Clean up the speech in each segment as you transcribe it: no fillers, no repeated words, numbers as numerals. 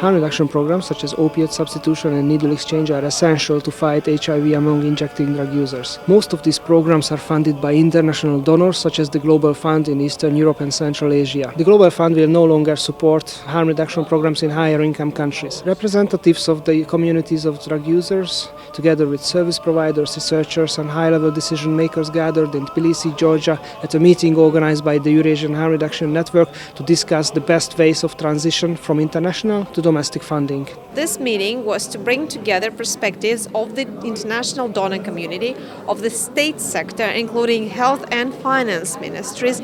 Harm reduction programs such as opiate substitution and needle exchange are essential to fight HIV among injecting drug users. Most of these programs are funded by international donors such as the Global Fund in Eastern Europe and Central Asia. The Global Fund will no longer support harm reduction programs in higher income countries. Representatives of the communities of drug users, together with service providers, researchers and high-level decision makers gathered in Tbilisi, Georgia at a meeting organized by the Eurasian Harm Reduction Network to discuss the best ways of transition from international to domestic funding. This meeting was to bring together perspectives of the international donor community, of the state sector, including health and finance ministries,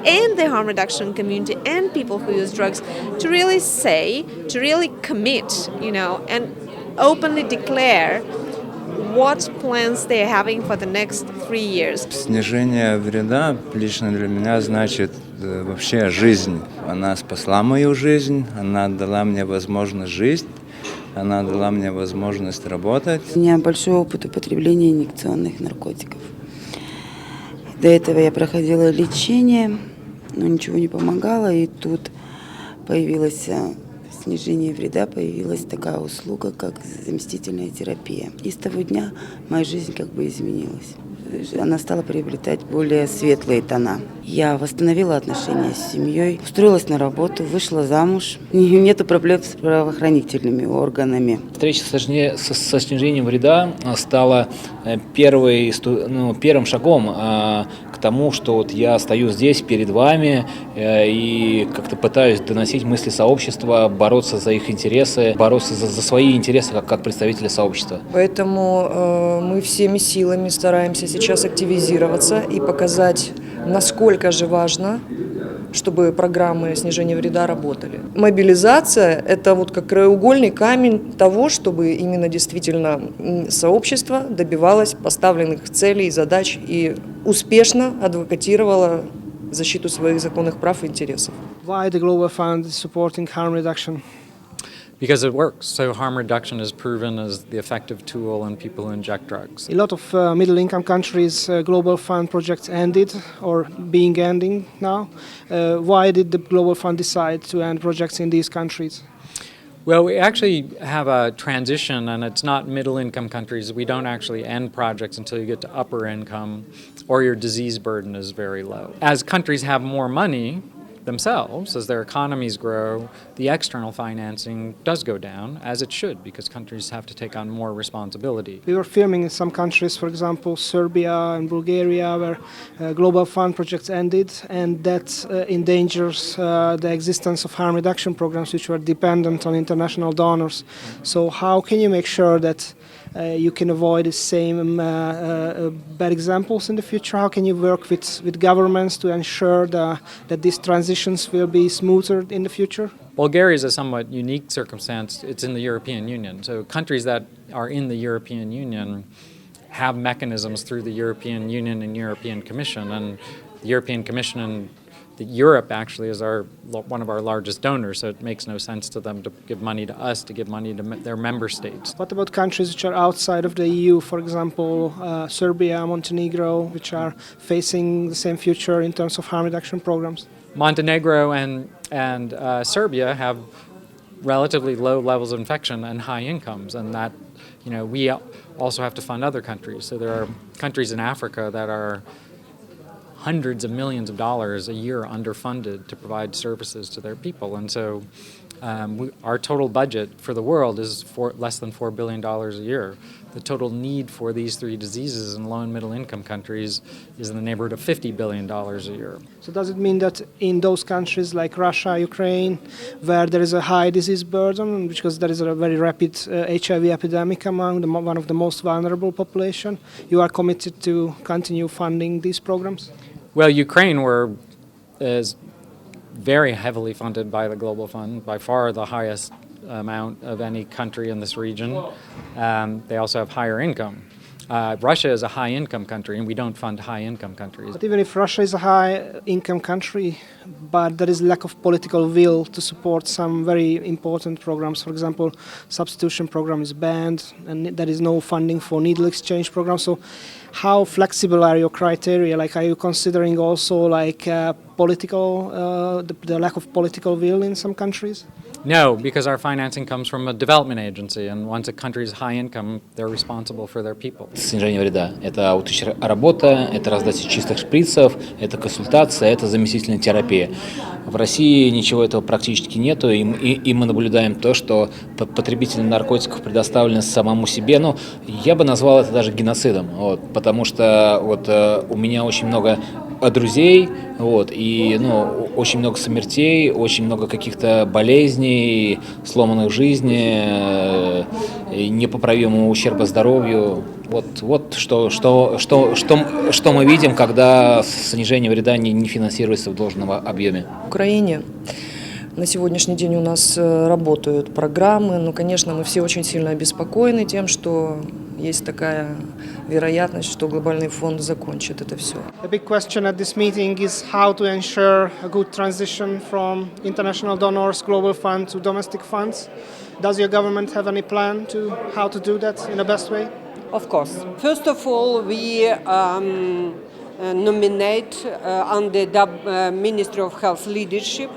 and the harm reduction community and people who use drugs, to really commit, and openly declare what plans they're having for the next 3 years. Снижение вреда лично для меня значит вообще жизнь. Она спасла мою жизнь, она дала мне возможность жить, она дала мне возможность работать. У меня большой опыт употребления инъекционных наркотиков. До этого я проходила лечение, но ничего не помогало, и тут появилось снижение вреда, появилась такая услуга, как заместительная терапия. И с того дня моя жизнь как бы изменилась. Она стала приобретать более светлые тона. Я восстановила отношения с семьей, устроилась на работу, вышла замуж. Нету проблем с правоохранительными органами. Встреча со снижением вреда стала первым шагом к тому, что вот я стою здесь перед вами и как-то пытаюсь доносить мысли сообщества, бороться за их интересы, бороться за свои интересы как представители сообщества. Поэтому мы всеми силами стараемся сейчас активизироваться и показать, насколько же важно, чтобы программы снижения вреда работали. Мобилизация – это вот как краеугольный камень того, чтобы именно действительно сообщество добивалось поставленных целей, задач и успешно адвокатировало защиту своих законных прав и интересов. Why the Global Fund is supporting harm reduction? Because it works. So harm reduction is proven as the effective tool in people who inject drugs. A lot of middle-income countries' Global Fund projects ended or ending now. Why did the Global Fund decide to end projects in these countries? Well, we actually have a transition, and it's not middle-income countries. We don't actually end projects until you get to upper income or your disease burden is very low. As countries have more money themselves, as their economies grow, the external financing does go down, as it should, because countries have to take on more responsibility. We were filming in some countries, for example, Serbia and Bulgaria, where Global Fund projects ended, and that endangers the existence of harm reduction programs which were dependent on international donors. So how can you make sure that you can avoid the same bad examples in the future? How can you work with governments to ensure that these transitions will be smoother in the future? Bulgaria is a somewhat unique circumstance. It's in the European Union. So countries that are in the European Union have mechanisms through the European Union and European Commission. And the European Commission and Europe actually is one of our largest donors, so it makes no sense to them to give money to us, to give money to their member states. What about countries which are outside of the EU, for example, Serbia, Montenegro, which are facing the same future in terms of harm reduction programs? Montenegro and Serbia have relatively low levels of infection and high incomes, and that, we also have to fund other countries. So there are countries in Africa that are hundreds of millions of dollars a year underfunded to provide services to their people. And so our total budget for the world is less than $4 billion a year. The total need for these three diseases in low and middle income countries is in the neighborhood of $50 billion a year. So does it mean that in those countries like Russia, Ukraine, where there is a high disease burden, because there is a very rapid HIV epidemic among one of the most vulnerable population, you are committed to continue funding these programs? Well, Ukraine is very heavily funded by the Global Fund, by far the highest amount of any country in this region. They also have higher income. Russia is a high-income country, and we don't fund high-income countries. But even if Russia is a high-income country, but there is lack of political will to support some very important programs. For example, substitution program is banned, and there is no funding for needle exchange program. So how flexible are your criteria? Like, are you considering also like the lack of political will in some countries? No, because our financing comes from a development agency, and once a country is high income, they're responsible for their people. Снижение вреда – это аутотерапия, это раздача чистых шприцев, это консультация, это заместительная терапия. В России ничего этого практически нету, и мы наблюдаем то, что потребители наркотиков предоставлены самому себе. Ну, я бы назвал это даже геноцидом, вот, потому что вот, у меня очень много друзей, вот, и очень много смертей, очень много каких-то болезней, сломанных жизней, непоправимого ущерба здоровью. Вот что мы видим, когда снижение вреда не финансируется в должном объеме. В Украине на сегодняшний день у нас работают программы, но, конечно, мы все очень сильно обеспокоены тем, что есть такая вероятность, что глобальный фонд закончит это все. The big question at this meeting is how to ensure a good transition from international donors, global fund to domestic funds. Does your government have any plan to how to do that in the best way? Of course. First of all, we nominate under the Ministry of Health leadership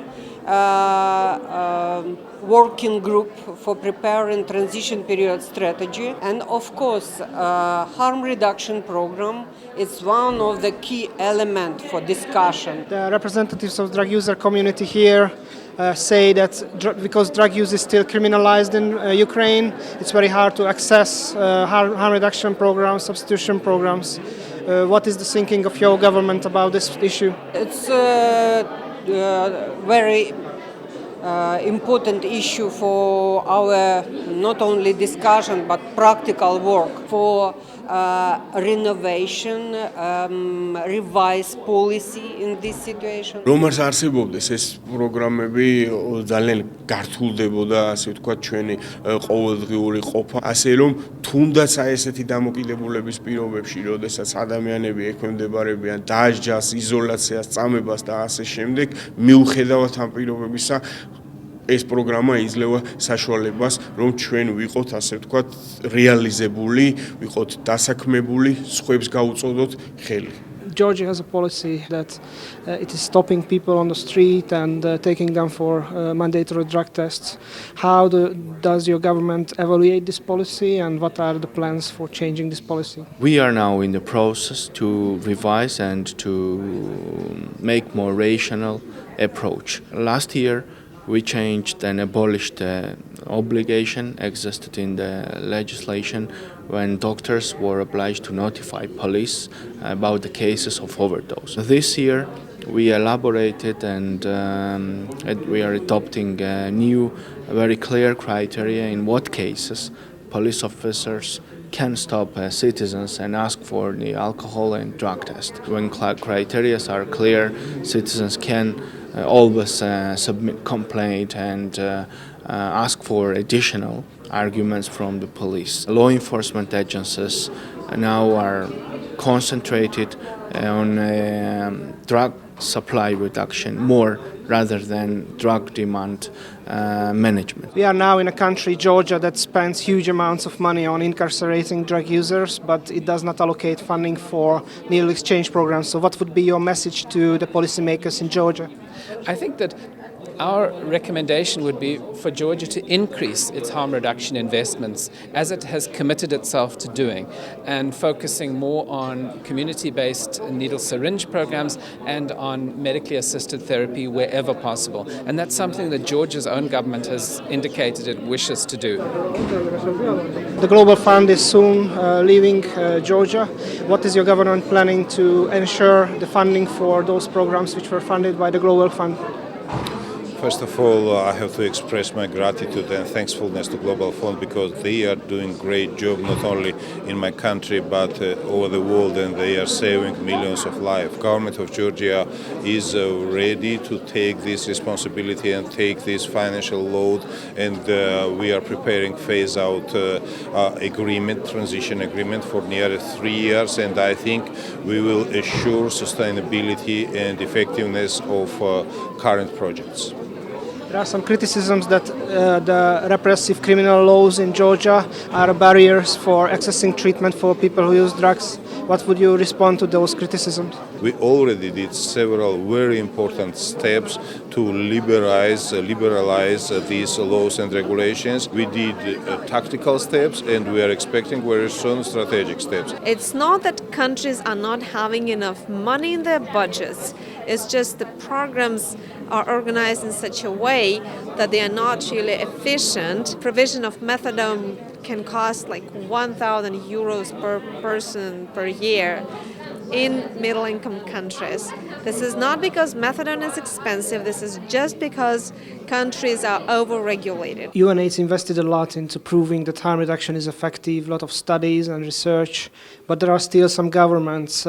working group for preparing transition period strategy, and of course harm reduction program is one of the key elements for discussion. The representatives of drug user community here say that because drug use is still criminalized in Ukraine, it's very hard to access harm reduction programs, substitution programs. What is the thinking of your government about this issue? It's very important issue for our not only discussion but practical work for renovation, revise policy in this situation. რომ არ არსებობდეს ეს პროგრამები ძალიან გართულდებოდა, ასე ვთქვათ, ჩვენი ყოველდღიური ყოფა, ასე რომ თუნდაც აი ესეთი დამოკიდებულების პირობებში, როდესაც ადამიანები ექვემდებარებიან დასჯას, იზოლაციას, წამებას და ასე შემდეგ, მიუხედავად ამ პირობებისა, ეს პროგრამა იძლევა საშუალებას, რომ ჩვენ ვიყოთ, ასე ვთქვათ, რეალიზებული, ვიყოთ დასაქმებული, სხვებს გაუწოდოთ ხელი. Georgia has a policy that it is stopping people on the street and taking them for mandatory drug tests. How does your government evaluate this policy, and what are the plans for changing this policy? We are now in the process to revise and to make more rational approach. Last year, we changed and abolished the obligation existed in the legislation when doctors were obliged to notify police about the cases of overdose. This year, we elaborated and we are adopting a new, very clear criteria in what cases police officers can stop citizens and ask for the alcohol and drug test. When criteria are clear, citizens can always submit complaint and ask for additional arguments from the police. Law enforcement agencies now are concentrated on drug supply reduction more rather than drug demand management. We are now in a country, Georgia, that spends huge amounts of money on incarcerating drug users, but it does not allocate funding for needle exchange programs. So what would be your message to the policymakers in Georgia? I think that our recommendation would be for Georgia to increase its harm reduction investments as it has committed itself to doing, and focusing more on community-based needle syringe programs and on medically assisted therapy wherever possible. And that's something that Georgia's own government has indicated it wishes to do. The Global Fund is soon leaving Georgia. What is your government planning to ensure the funding for those programs which were funded by the Global Fund? First of all, I have to express my gratitude and thankfulness to Global Fund because they are doing a great job not only in my country but over the world, and they are saving millions of lives. Government of Georgia is ready to take this responsibility and take this financial load, and we are preparing phase-out agreement, transition agreement for nearly 3 years, and I think we will assure sustainability and effectiveness of current projects. There are some criticisms that the repressive criminal laws in Georgia are barriers for accessing treatment for people who use drugs. What would you respond to those criticisms? We already did several very important steps to liberalize these laws and regulations. We did tactical steps, and we are expecting very soon strategic steps. It's not that countries are not having enough money in their budgets. It's just the programs are organized in such a way that they are not really efficient. Provision of methadone can cost like 1,000 euros per person per year in middle-income countries. This is not because methadone is expensive, this is just because countries are over-regulated. UNAIDS invested a lot into proving that harm reduction is effective, a lot of studies and research, but there are still some governments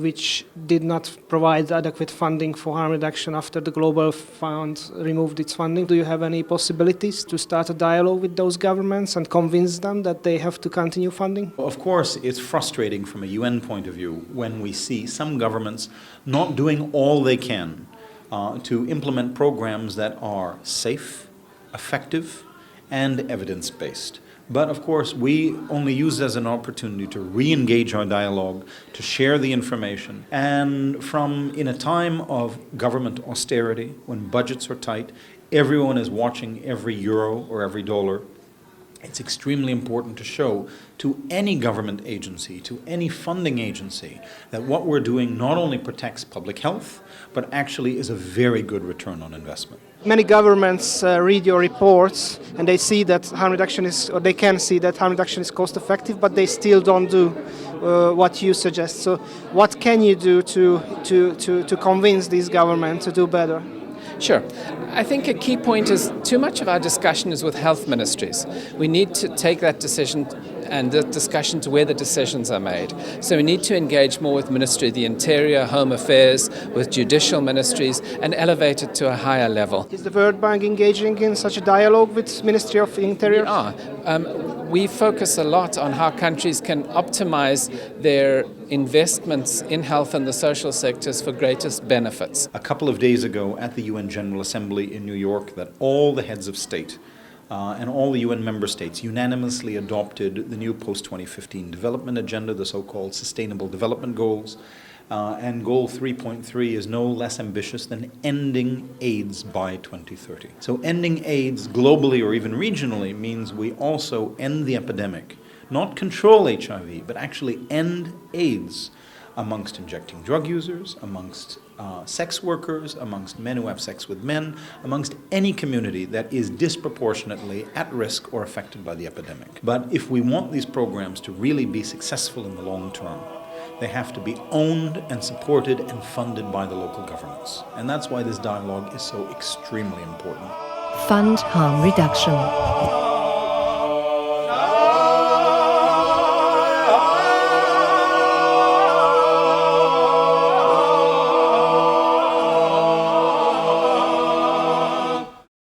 which did not provide adequate funding for harm reduction after the Global Fund removed its funding. Do you have any possibilities to start a dialogue with those governments and convince them that they have to continue funding? Well, of course, it's frustrating from a UN point of view when we see some governments not doing all they can to implement programs that are safe, effective, and evidence-based. But of course, we only use it as an opportunity to re-engage our dialogue, to share the information. And in a time of government austerity, when budgets are tight, everyone is watching every euro or every dollar. It's extremely important to show to any government agency, to any funding agency, that what we're doing not only protects public health, but actually is a very good return on investment. Many governments read your reports and they see that harm reduction they can see that harm reduction is cost effective, but they still don't do what you suggest. So what can you do to convince these governments to do better? Sure. I think a key point is too much of our discussion is with health ministries. We need to take that decision and the discussion to where the decisions are made. So we need to engage more with Ministry of the Interior, Home Affairs, with judicial ministries, and elevate it to a higher level. Is the World Bank engaging in such a dialogue with Ministry of Interior? We are. We focus a lot on how countries can optimize their investments in health and the social sectors for greatest benefits. A couple of days ago at the UN General Assembly in New York, that all the heads of state and all the UN member states unanimously adopted the new post-2015 development agenda, the so-called Sustainable Development Goals. And goal 3.3 is no less ambitious than ending AIDS by 2030. So ending AIDS globally or even regionally means we also end the epidemic, not control HIV, but actually end AIDS amongst injecting drug users, amongst sex workers, amongst men who have sex with men, amongst any community that is disproportionately at risk or affected by the epidemic. But if we want these programs to really be successful in the long term, they have to be owned and supported and funded by the local governments. And that's why this dialogue is so extremely important. Fund harm reduction.